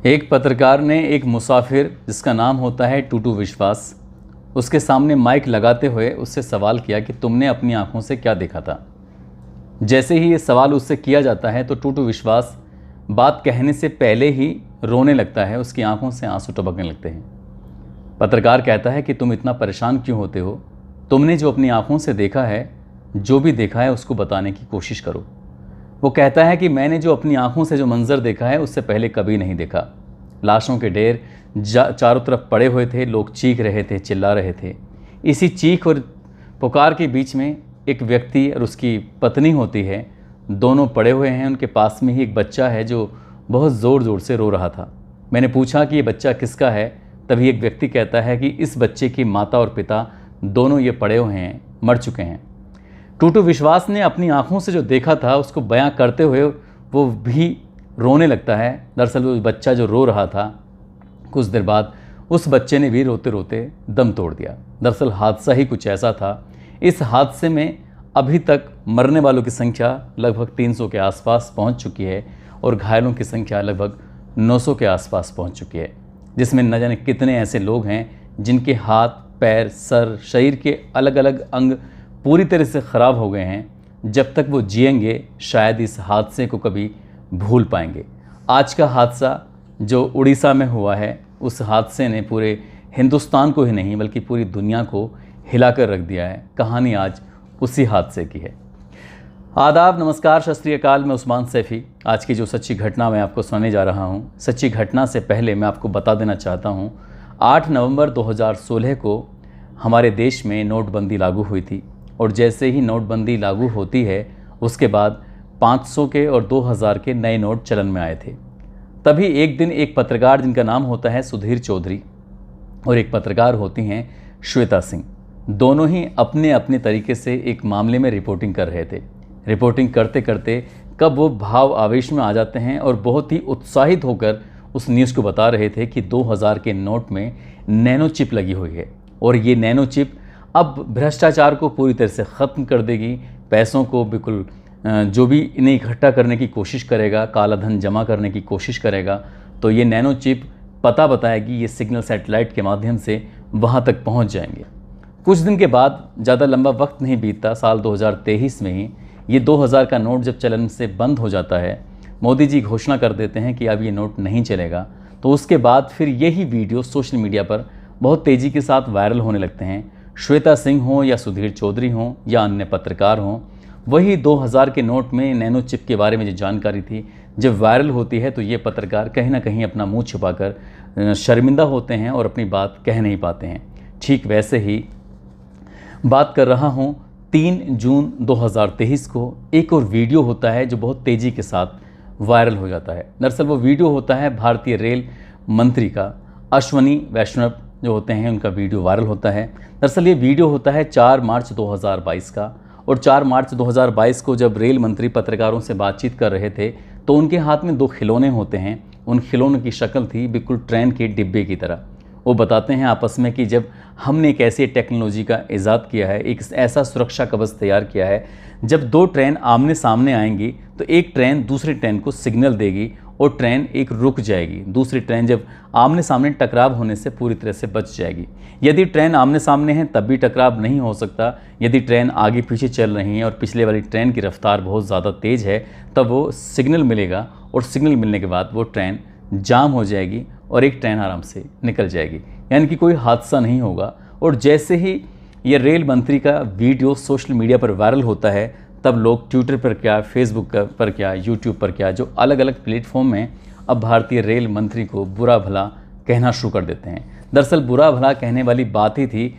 एक पत्रकार ने एक मुसाफिर जिसका नाम होता है टूटू विश्वास, उसके सामने माइक लगाते हुए उससे सवाल किया कि तुमने अपनी आंखों से क्या देखा था। जैसे ही ये सवाल उससे किया जाता है तो टूटू विश्वास बात कहने से पहले ही रोने लगता है, उसकी आंखों से आंसू टपकने लगते हैं। पत्रकार कहता है कि तुम इतना परेशान क्यों होते हो, तुमने जो अपनी आंखों से देखा है, जो भी देखा है उसको बताने की कोशिश करो। वो कहता है कि मैंने जो अपनी आंखों से जो मंजर देखा है उससे पहले कभी नहीं देखा। लाशों के ढेर चारों तरफ पड़े हुए थे, लोग चीख रहे थे, चिल्ला रहे थे। इसी चीख और पुकार के बीच में एक व्यक्ति और उसकी पत्नी होती है, दोनों पड़े हुए हैं। उनके पास में ही एक बच्चा है जो बहुत ज़ोर ज़ोर से रो रहा था। मैंने पूछा कि ये बच्चा किसका है, तभी एक व्यक्ति कहता है कि इस बच्चे की माता और पिता दोनों ये पड़े हुए हैं, मर चुके हैं। टूटू विश्वास ने अपनी आंखों से जो देखा था उसको बयां करते हुए वो भी रोने लगता है। दरअसल वो बच्चा जो रो रहा था, कुछ देर बाद उस बच्चे ने भी रोते रोते दम तोड़ दिया। दरअसल हादसा ही कुछ ऐसा था। इस हादसे में अभी तक मरने वालों की संख्या लगभग 300 के आसपास पहुंच चुकी है और घायलों की संख्या लगभग 900 के आसपास पहुंच चुकी है, जिसमें न जाने कितने ऐसे लोग हैं जिनके हाथ, पैर, सर, शरीर के अलग अलग अंग पूरी तरह से ख़राब हो गए हैं। जब तक वो जिएंगे शायद इस हादसे को कभी भूल पाएंगे। आज का हादसा जो उड़ीसा में हुआ है, उस हादसे ने पूरे हिंदुस्तान को ही नहीं बल्कि पूरी दुनिया को हिलाकर रख दिया है। कहानी आज उसी हादसे की है। आदाब, नमस्कार, सत श्री अकाल। मैं उस्मान सैफ़ी। आज की जो सच्ची घटना मैं आपको सुनाने जा रहा हूँ, सच्ची घटना से पहले मैं आपको बता देना चाहता हूँ 8 नवंबर 2016 को हमारे देश में नोटबंदी लागू हुई थी और जैसे ही नोटबंदी लागू होती है उसके बाद 500 के और 2000 के नए नोट चलन में आए थे। तभी एक दिन एक पत्रकार जिनका नाम होता है सुधीर चौधरी और एक पत्रकार होती हैं श्वेता सिंह, दोनों ही अपने अपने तरीके से एक मामले में रिपोर्टिंग कर रहे थे। रिपोर्टिंग करते करते कब वो भाव आवेश में आ जाते हैं और बहुत ही उत्साहित होकर उस न्यूज़ को बता रहे थे कि 2000 के नोट में नैनो चिप लगी हुई है और ये नैनो चिप अब भ्रष्टाचार को पूरी तरह से ख़त्म कर देगी। पैसों को बिल्कुल जो भी इन्हें इकट्ठा करने की कोशिश करेगा, काला धन जमा करने की कोशिश करेगा, तो ये नैनो चिप पता बताएगी। ये सिग्नल सैटेलाइट के माध्यम से वहाँ तक पहुँच जाएंगे। कुछ दिन के बाद, ज़्यादा लंबा वक्त नहीं बीतता, साल 2023 में ही ये 2000 का नोट जब चलन से बंद हो जाता है, मोदी जी घोषणा कर देते हैं कि अब ये नोट नहीं चलेगा। तो उसके बाद फिर यही वीडियो सोशल मीडिया पर बहुत तेज़ी के साथ वायरल होने लगते हैं। श्वेता सिंह हों या सुधीर चौधरी हों या अन्य पत्रकार हों, वही 2000 के नोट में नैनो चिप के बारे में जो जानकारी थी जब वायरल होती है तो ये पत्रकार कहीं ना कहीं अपना मुंह छुपाकर शर्मिंदा होते हैं और अपनी बात कह नहीं पाते हैं। ठीक वैसे ही बात कर रहा हूँ 3 जून 2023 को एक और वीडियो होता है जो बहुत तेज़ी के साथ वायरल हो जाता है। दरअसल वो वीडियो होता है भारतीय रेल मंत्री का, अश्वनी वैष्णव जो होते हैं उनका वीडियो वायरल होता है। दरअसल ये वीडियो होता है 4 मार्च 2022 का और 4 मार्च 2022 को जब रेल मंत्री पत्रकारों से बातचीत कर रहे थे तो उनके हाथ में 2 खिलौने होते हैं। उन खिलौनों की शक्ल थी बिल्कुल ट्रेन के डिब्बे की तरह। वो बताते हैं आपस में कि जब हमने एक ऐसी टेक्नोलॉजी का ईजाद किया है, एक ऐसा सुरक्षा कवच तैयार किया है, जब 2 ट्रेन आमने सामने आएंगी तो एक ट्रेन दूसरी ट्रेन को सिग्नल देगी और ट्रेन एक रुक जाएगी। दूसरी ट्रेन जब आमने सामने टकराव होने से पूरी तरह से बच जाएगी। यदि ट्रेन आमने सामने है तब भी टकराव नहीं हो सकता। यदि ट्रेन आगे पीछे चल रही है और पिछले वाली ट्रेन की रफ्तार बहुत ज़्यादा तेज़ है तब वो सिग्नल मिलेगा और सिग्नल मिलने के बाद वो ट्रेन जाम हो जाएगी और एक ट्रेन आराम से निकल जाएगी, यानी कि कोई हादसा नहीं होगा। और जैसे ही ये रेल मंत्री का वीडियो सोशल मीडिया पर वायरल होता है तब लोग ट्विटर पर क्या, फेसबुक पर क्या, यूट्यूब पर क्या, जो अलग अलग प्लेटफॉर्म में अब भारतीय रेल मंत्री को बुरा भला कहना शुरू कर देते हैं। दरअसल बुरा भला कहने वाली बात ही थी।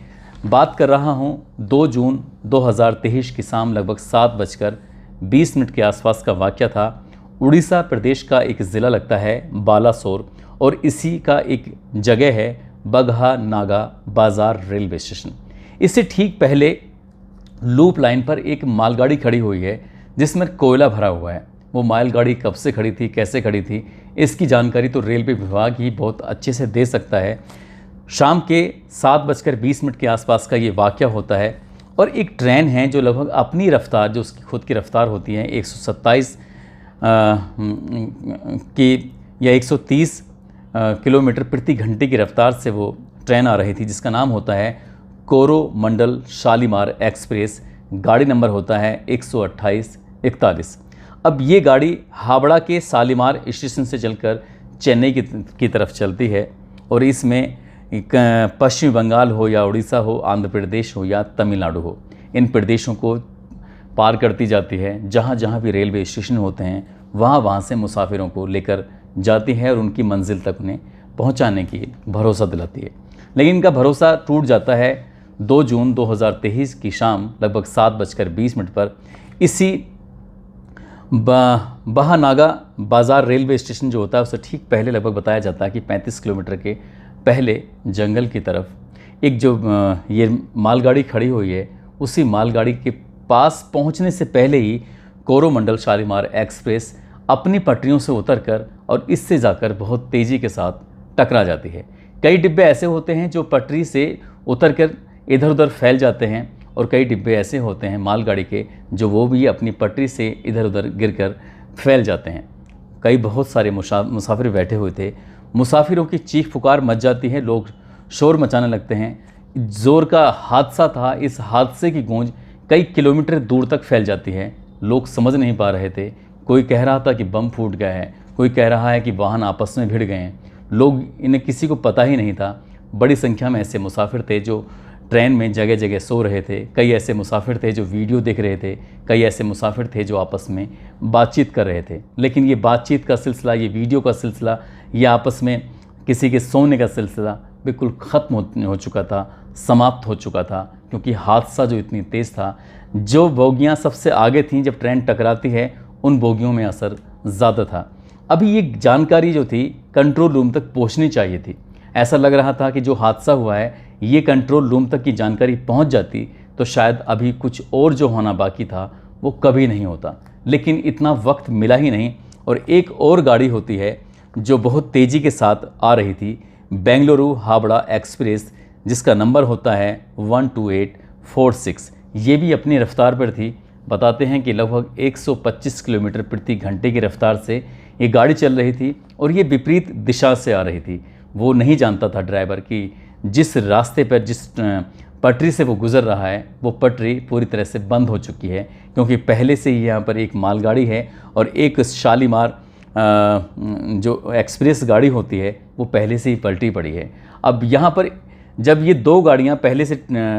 बात कर रहा हूँ 2 जून 2023 की शाम लगभग 7:20 के आसपास का वाक़या था। उड़ीसा प्रदेश का एक ज़िला लगता है बालासोर और इसी का एक जगह है बगहा नागा बाज़ार रेलवे स्टेशन। इससे ठीक पहले लूप लाइन पर एक मालगाड़ी खड़ी हुई है जिसमें कोयला भरा हुआ है। वो मालगाड़ी कब से खड़ी थी, कैसे खड़ी थी, इसकी जानकारी तो रेलवे विभाग ही बहुत अच्छे से दे सकता है। शाम के 7:20 के आसपास का ये वाक़या होता है और एक ट्रेन है जो लगभग अपनी रफ्तार, जो उसकी खुद की रफ्तार होती है 127 की या 130 किलोमीटर प्रति घंटे की रफ्तार से वो ट्रेन आ रही थी, जिसका नाम होता है कोरोमंडल शालीमार एक्सप्रेस। गाड़ी नंबर होता है 12841। अब ये गाड़ी हावड़ा के शालीमार स्टेशन से चलकर चेन्नई की तरफ चलती है और इसमें पश्चिम बंगाल हो या उड़ीसा हो, आंध्र प्रदेश हो या तमिलनाडु हो, इन प्रदेशों को पार करती जाती है। जहाँ जहाँ भी रेलवे स्टेशन होते हैं वहाँ से मुसाफिरों को लेकर जाती है और उनकी मंजिल तक उन्हें पहुँचाने की भरोसा दिलाती है। लेकिन इनका भरोसा टूट जाता है 2 जून 2023 की शाम लगभग 7:20 पर इसी बहानागा बाज़ार रेलवे स्टेशन जो होता है उससे ठीक पहले, लगभग बताया जाता है कि 35 किलोमीटर के पहले जंगल की तरफ एक जो ये मालगाड़ी खड़ी हुई है, उसी मालगाड़ी के पास पहुंचने से पहले ही कोरोमंडल शालीमार एक्सप्रेस अपनी पटरियों से उतरकर और इससे जाकर बहुत तेज़ी के साथ टकरा जाती है। कई डिब्बे ऐसे होते हैं जो पटरी से उतरकर इधर उधर फैल जाते हैं और कई डिब्बे ऐसे होते हैं मालगाड़ी के जो वो भी अपनी पटरी से इधर उधर गिरकर फैल जाते हैं। कई बहुत सारे मुसाफिर बैठे हुए थे। मुसाफिरों की चीख पुकार मच जाती है, लोग शोर मचाने लगते हैं। ज़ोर का हादसा था, इस हादसे की गूंज कई किलोमीटर दूर तक फैल जाती है। लोग समझ नहीं पा रहे थे, कोई कह रहा था कि बम फूट गया है, कोई कह रहा है कि वाहन आपस में भिड़ गए हैं। लोग, इन्हें किसी को पता ही नहीं था। बड़ी संख्या में ऐसे मुसाफिर थे जो ट्रेन में जगह जगह सो रहे थे, कई ऐसे मुसाफिर थे जो वीडियो देख रहे थे, कई ऐसे मुसाफिर थे जो आपस में बातचीत कर रहे थे। लेकिन ये बातचीत का सिलसिला, ये वीडियो का सिलसिला, ये आपस में किसी के सोने का सिलसिला बिल्कुल ख़त्म हो चुका था, समाप्त हो चुका था, क्योंकि हादसा जो इतनी तेज़ था, जो बोगियाँ सबसे आगे थीं जब ट्रेन टकराती है उन बोगियों में असर ज़्यादा था। अभी ये जानकारी जो थी कंट्रोल रूम तक पहुंचनी चाहिए थी। ऐसा लग रहा था कि जो हादसा हुआ है ये कंट्रोल रूम तक की जानकारी पहुंच जाती तो शायद अभी कुछ और जो होना बाकी था वो कभी नहीं होता। लेकिन इतना वक्त मिला ही नहीं और एक और गाड़ी होती है जो बहुत तेज़ी के साथ आ रही थी, बेंगलुरु हावड़ा एक्सप्रेस, जिसका नंबर होता है 12846। ये भी अपनी रफ्तार पर थी। बताते हैं कि लगभग 125 किलोमीटर प्रति घंटे की रफ्तार से ये गाड़ी चल रही थी और ये विपरीत दिशा से आ रही थी। वो नहीं जानता था ड्राइवर कि जिस रास्ते पर, जिस पटरी से वो गुज़र रहा है, वो पटरी पूरी तरह से बंद हो चुकी है, क्योंकि पहले से ही यहाँ पर एक मालगाड़ी है और एक शालीमार जो एक्सप्रेस गाड़ी होती है वो पहले से ही पलटी पड़ी है। अब यहाँ पर जब ये 2 गाड़ियाँ पहले से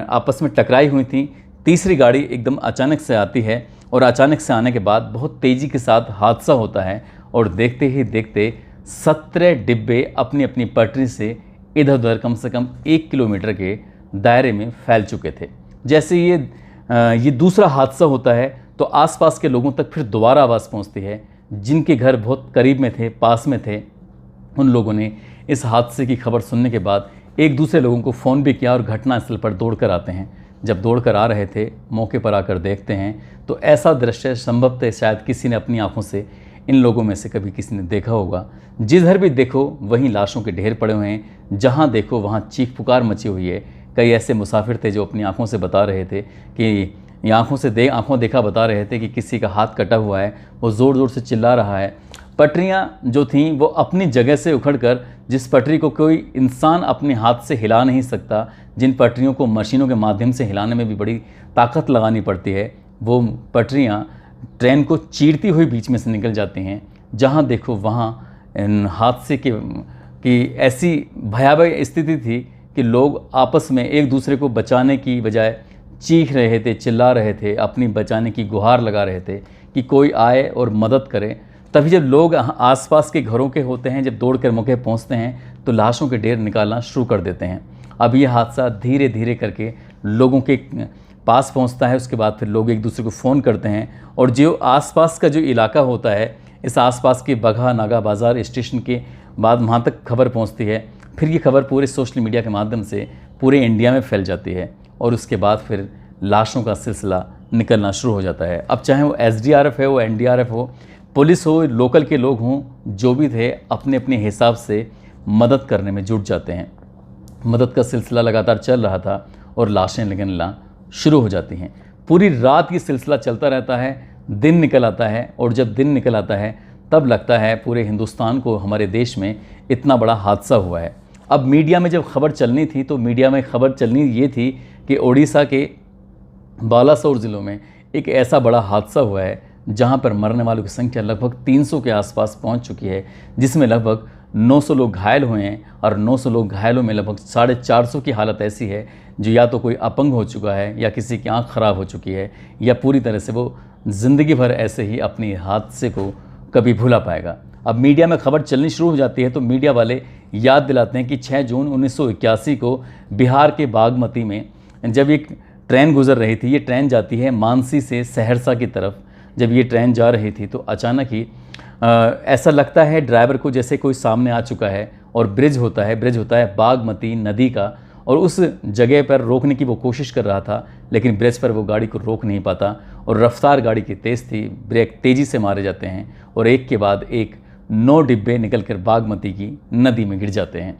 आपस में टकराई हुई थी, तीसरी गाड़ी एकदम अचानक से आती है और अचानक से आने के बाद बहुत तेज़ी के साथ हादसा होता है और देखते ही देखते 17 डिब्बे अपनी अपनी पटरी से इधर उधर कम से कम 1 किलोमीटर के दायरे में फैल चुके थे। जैसे ये दूसरा हादसा होता है तो आसपास के लोगों तक फिर दोबारा आवाज़ पहुंचती है। जिनके घर बहुत करीब में थे, पास में थे, उन लोगों ने इस हादसे की खबर सुनने के बाद एक दूसरे लोगों को फ़ोन भी किया और घटनास्थल पर दौड़कर आते हैं। जब दौड़कर आ रहे थे, मौके पर आकर देखते हैं तो ऐसा दृश्य संभवतः शायद किसी ने अपनी आंखों से, इन लोगों में से कभी किसी ने देखा होगा। जिधर भी देखो वहीं लाशों के ढेर पड़े हुए हैं, जहां देखो वहां चीख पुकार मची हुई है। कई ऐसे मुसाफिर थे जो अपनी आंखों से बता रहे थे कि आंखों देखा बता रहे थे कि किसी का हाथ कटा हुआ है, वो ज़ोर ज़ोर से चिल्ला रहा है। पटरियाँ जो थीं वो अपनी जगह से उखड़कर, जिस पटरी को कोई इंसान अपने हाथ से हिला नहीं सकता, जिन पटरियों को मशीनों के माध्यम से हिलाने में भी बड़ी ताकत लगानी पड़ती है, वो पटरियाँ ट्रेन को चीरती हुई बीच में से निकल जाती हैं। जहाँ देखो वहाँ हादसे की ऐसी भयावह स्थिति थी कि लोग आपस में एक दूसरे को बचाने की बजाय चीख रहे थे, चिल्ला रहे थे, अपनी बचाने की गुहार लगा रहे थे कि कोई आए और मदद करे। तभी जब लोग आसपास के घरों के होते हैं, जब दौड़ कर मौके पहुंचते हैं तो लाशों के ढेर निकालना शुरू कर देते हैं। अब ये हादसा धीरे धीरे करके लोगों के पास पहुंचता है। उसके बाद फिर लोग एक दूसरे को फ़ोन करते हैं और जो आसपास का जो इलाका होता है, इस आसपास के बगहा नागा बाज़ार स्टेशन के बाद वहाँ तक खबर पहुँचती है। फिर ये खबर पूरे सोशल मीडिया के माध्यम से पूरे इंडिया में फैल जाती है और उसके बाद फिर लाशों का सिलसिला निकलना शुरू हो जाता है। अब चाहे वो SDRF है, वो NDRF हो, पुलिस हो, लोकल के लोग हों, जो भी थे अपने अपने हिसाब से मदद करने में जुट जाते हैं। मदद का सिलसिला लगातार चल रहा था और लाशें निकलना शुरू हो जाती हैं। पूरी रात ये सिलसिला चलता रहता है। दिन निकल आता है और जब दिन निकल आता है तब लगता है पूरे हिंदुस्तान को, हमारे देश में इतना बड़ा हादसा हुआ है। अब मीडिया में जब खबर चलनी थी तो मीडिया में खबर चलनी ये थी कि ओडिशा के बालासोर ज़िलों में एक ऐसा बड़ा हादसा हुआ है जहां पर मरने वालों की संख्या लगभग 300 के आसपास पहुंच चुकी है, जिसमें लगभग 900 लोग घायल हुए हैं और 900 लोग घायलों में लगभग 450 की हालत ऐसी है जो या तो कोई अपंग हो चुका है या किसी की आंख खराब हो चुकी है या पूरी तरह से वो ज़िंदगी भर ऐसे ही अपनी हादसे को कभी भुला पाएगा। अब मीडिया में खबर चलनी शुरू हो जाती है तो मीडिया वाले याद दिलाते हैं कि 6 जून 1981 को बिहार के बागमती में जब एक ट्रेन गुजर रही थी, ये ट्रेन जाती है मानसी से सहरसा की तरफ, जब ये ट्रेन जा रही थी तो अचानक ही ऐसा लगता है ड्राइवर को जैसे कोई सामने आ चुका है और ब्रिज होता है बागमती नदी का, और उस जगह पर रोकने की वो कोशिश कर रहा था लेकिन ब्रिज पर वो गाड़ी को रोक नहीं पाता और रफ्तार गाड़ी की तेज़ थी, ब्रेक तेज़ी से मारे जाते हैं और एक के बाद एक 9 डिब्बे निकलकर बागमती की नदी में गिर जाते हैं।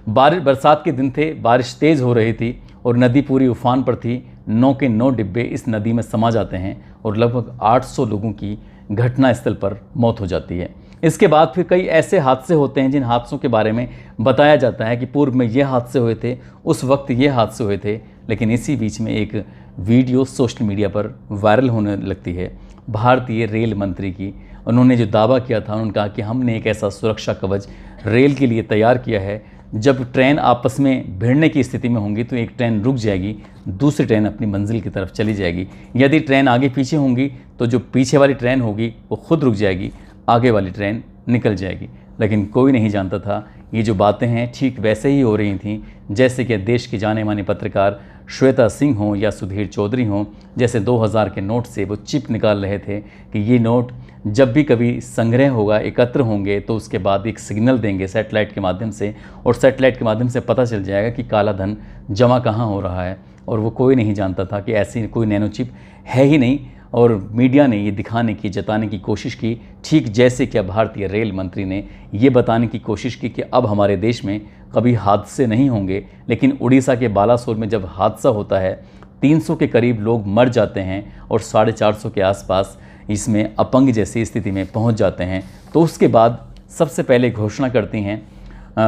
बरसात के दिन थे, बारिश तेज़ हो रही थी और नदी पूरी उफान पर थी। 9 के 9 डिब्बे इस नदी में समा जाते हैं और लगभग 800 लोगों की घटनास्थल पर मौत हो जाती है। इसके बाद फिर कई ऐसे हादसे होते हैं जिन हादसों के बारे में बताया जाता है कि पूर्व में ये हादसे हुए थे, उस वक्त ये हादसे हुए थे, लेकिन इसी बीच में एक वीडियो सोशल मीडिया पर वायरल होने लगती है भारतीय रेल मंत्री की। उन्होंने जो दावा किया था, उन्होंने कहा कि हमने एक ऐसा सुरक्षा कवच रेल के लिए तैयार किया है, जब ट्रेन आपस में भिड़ने की स्थिति में होंगी तो एक ट्रेन रुक जाएगी, दूसरी ट्रेन अपनी मंजिल की तरफ चली जाएगी। यदि ट्रेन आगे पीछे होंगी तो जो पीछे वाली ट्रेन होगी वो खुद रुक जाएगी, आगे वाली ट्रेन निकल जाएगी। लेकिन कोई नहीं जानता था ये जो बातें हैं ठीक वैसे ही हो रही थीं जैसे कि देश की जाने मानी पत्रकार श्वेता सिंह हों या सुधीर चौधरी हों, जैसे 2000 के नोट से वो चिप निकाल रहे थे कि ये नोट जब भी कभी संग्रह होगा, एकत्र होंगे तो उसके बाद एक सिग्नल देंगे सैटेलाइट के माध्यम से, और सैटेलाइट के माध्यम से पता चल जाएगा कि काला धन जमा कहाँ हो रहा है। और वो कोई नहीं जानता था कि ऐसी कोई नैनो चिप है ही नहीं, और मीडिया ने ये दिखाने की, जताने की कोशिश की, ठीक जैसे कि भारतीय रेल मंत्री ने ये बताने की कोशिश की कि अब हमारे देश में कभी हादसे नहीं होंगे। लेकिन उड़ीसा के बालासोर में जब हादसा होता है 300 के करीब लोग मर जाते हैं और 450 के आसपास इसमें अपंग जैसी स्थिति में पहुंच जाते हैं, तो उसके बाद सबसे पहले घोषणा करती हैं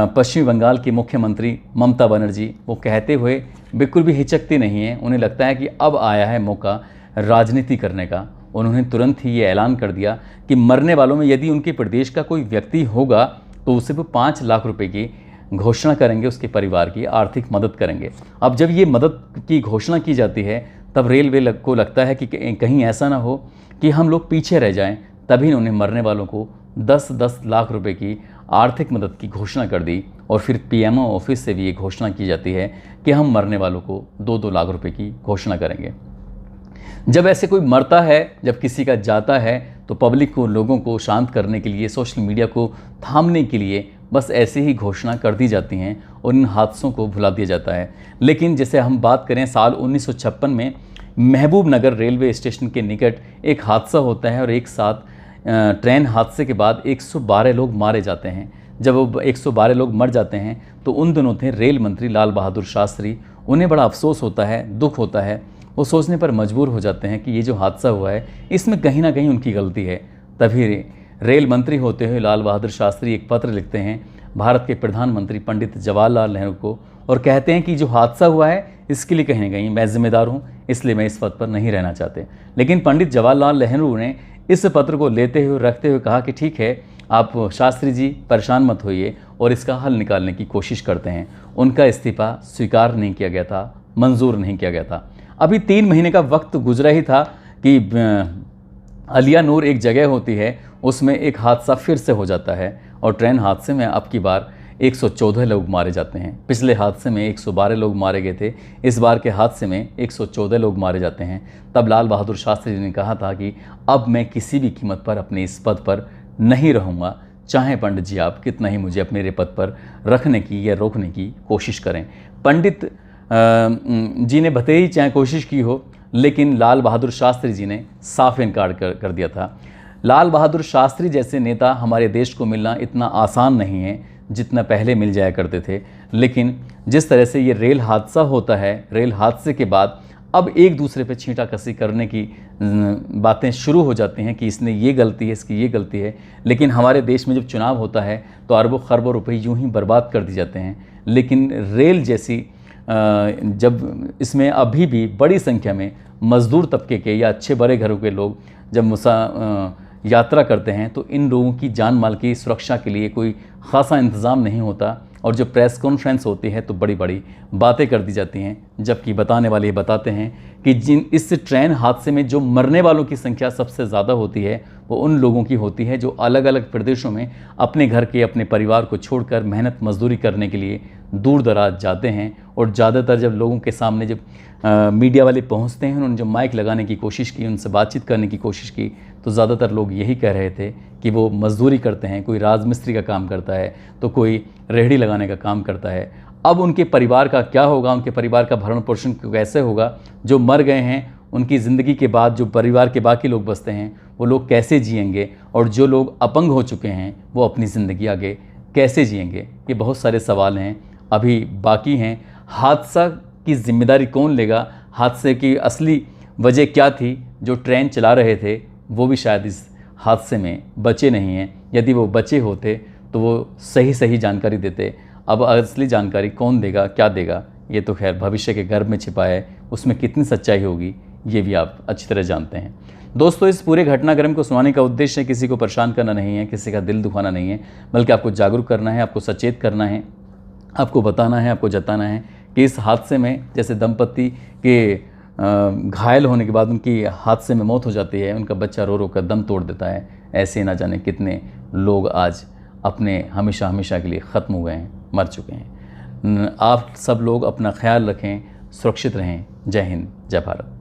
पश्चिम बंगाल की मुख्यमंत्री ममता बनर्जी। वो कहते हुए बिल्कुल भी हिचकती नहीं है, उन्हें लगता है कि अब आया है मौका राजनीति करने का। उन्होंने तुरंत ही ये ऐलान कर दिया कि मरने वालों में यदि उनके प्रदेश का कोई व्यक्ति होगा तो उसे वो 5 लाख रुपए की घोषणा करेंगे, उसके परिवार की आर्थिक मदद करेंगे। अब जब ये मदद की घोषणा की जाती है तब रेलवे को लगता है कि कहीं ऐसा ना हो कि हम लोग पीछे रह जाएं, तभी उन्होंने मरने वालों को 10-10 लाख रुपए की आर्थिक मदद की घोषणा कर दी। और फिर पीएमओ ऑफिस से भी ये घोषणा की जाती है कि हम मरने वालों को 2-2 लाख रुपए की घोषणा करेंगे। जब ऐसे कोई मरता है, जब किसी का जाता है, तो पब्लिक को, लोगों को शांत करने के लिए, सोशल मीडिया को थामने के लिए बस ऐसे ही घोषणा कर दी जाती हैं और इन हादसों को भुला दिया जाता है। लेकिन जैसे हम बात करें साल 1956 में महबूब नगर रेलवे स्टेशन के निकट एक हादसा होता है और एक साथ ट्रेन हादसे के बाद 112 लोग मारे जाते हैं। जब वो 112 लोग मर जाते हैं तो उन दिनों थे रेल मंत्री लाल बहादुर शास्त्री। उन्हें बड़ा अफसोस होता है, दुख होता है, वो सोचने पर मजबूर हो जाते हैं कि ये जो हादसा हुआ है इसमें कहीं ना कहीं उनकी गलती है। तभी रेल मंत्री होते हुए लाल बहादुर शास्त्री एक पत्र लिखते हैं भारत के प्रधानमंत्री पंडित जवाहरलाल नेहरू को और कहते हैं कि जो हादसा हुआ है इसके लिए कहीं ना कहीं मैं जिम्मेदार हूँ, इसलिए मैं इस पद पर नहीं रहना चाहते। लेकिन पंडित जवाहरलाल नेहरू ने इस पत्र को लेते हुए, रखते हुए कहा कि ठीक है, आप शास्त्री जी परेशान मत होइए और इसका हल निकालने की कोशिश करते हैं। उनका इस्तीफा स्वीकार नहीं किया गया था, मंजूर नहीं किया गया था। अभी 3 महीने का वक्त गुजरा ही था कि अलियानूर एक जगह होती है, उसमें एक हादसा फिर से हो जाता है और ट्रेन हादसे में अब की बार 114 लोग मारे जाते हैं। पिछले हादसे में 112 लोग मारे गए थे, इस बार के हादसे में 114 लोग मारे जाते हैं। तब लाल बहादुर शास्त्री जी ने कहा था कि अब मैं किसी भी कीमत पर अपने इस पद पर नहीं रहूँगा, चाहे पंडित जी आप कितना ही मुझे अपने पद पर रखने की या रोकने की कोशिश करें। पंडित जी ने भले ही चाहे कोशिश की हो, लेकिन लाल बहादुर शास्त्री जी ने साफ इनकार कर दिया था। लाल बहादुर शास्त्री जैसे नेता हमारे देश को मिलना इतना आसान नहीं है जितना पहले मिल जाया करते थे। लेकिन जिस तरह से ये रेल हादसा होता है, रेल हादसे के बाद अब एक दूसरे पे छींटाकसी करने की बातें शुरू हो जाती हैं कि इसने ये गलती है, इसकी ये गलती है। लेकिन हमारे देश में जब चुनाव होता है तो अरबों खरबों रुपए यूं ही बर्बाद कर दी जाते हैं। लेकिन रेल जैसी जब इसमें अभी भी बड़ी संख्या में मज़दूर तबके के या अच्छे बड़े घरों के लोग जब यात्रा करते हैं तो इन लोगों की जान माल की सुरक्षा के लिए कोई ख़ासा इंतज़ाम नहीं होता, और जो प्रेस कॉन्फ्रेंस होती है तो बड़ी बड़ी बातें कर दी जाती हैं। जबकि बताने वाले ये बताते हैं कि इस ट्रेन हादसे में जो मरने वालों की संख्या सबसे ज़्यादा होती है वो उन लोगों की होती है जो अलग अलग प्रदेशों में अपने घर के, अपने परिवार को छोड़कर मेहनत मजदूरी करने के लिए दूर दराज जाते हैं। और ज़्यादातर जब लोगों के सामने जब मीडिया वाले पहुंचते हैं, उन्होंने जब माइक लगाने की कोशिश की, उनसे बातचीत करने की कोशिश की, तो ज़्यादातर लोग यही कह रहे थे कि वो मजदूरी करते हैं, कोई राजमिस्त्री का काम करता है तो कोई रेहड़ी लगाने का काम करता है। अब उनके परिवार का क्या होगा, उनके परिवार का भरण पोषण कैसे होगा, जो मर गए हैं उनकी ज़िंदगी के बाद जो परिवार के बाकी लोग बचते हैं वो लोग कैसे जिएंगे, और जो लोग अपंग हो चुके हैं वो अपनी ज़िंदगी आगे कैसे जिएंगे। ये बहुत सारे सवाल हैं अभी बाकी हैं। हादसा की जिम्मेदारी कौन लेगा, हादसे की असली वजह क्या थी, जो ट्रेन चला रहे थे वो भी शायद इस हादसे में बचे नहीं हैं। यदि वो बचे होते तो वो सही जानकारी देते। अब असली जानकारी कौन देगा, क्या देगा, ये तो खैर भविष्य के गर्भ में छिपा है, उसमें कितनी सच्चाई होगी ये भी आप अच्छी तरह जानते हैं। दोस्तों, इस पूरे घटनाक्रम को सुनाने का उद्देश्य किसी को परेशान करना नहीं है, किसी का दिल दुखाना नहीं है, बल्कि आपको जागरूक करना है, आपको सचेत करना है, आपको बताना है, आपको जताना है कि इस हादसे में जैसे दंपति के घायल होने के बाद उनकी हादसे में मौत हो जाती है, उनका बच्चा रो रो कर दम तोड़ देता है, ऐसे ना जाने कितने लोग आज अपने हमेशा के लिए ख़त्म हुए हैं, मर चुके हैं। आप सब लोग अपना ख्याल रखें, सुरक्षित रहें। जय हिंद, जय भारत।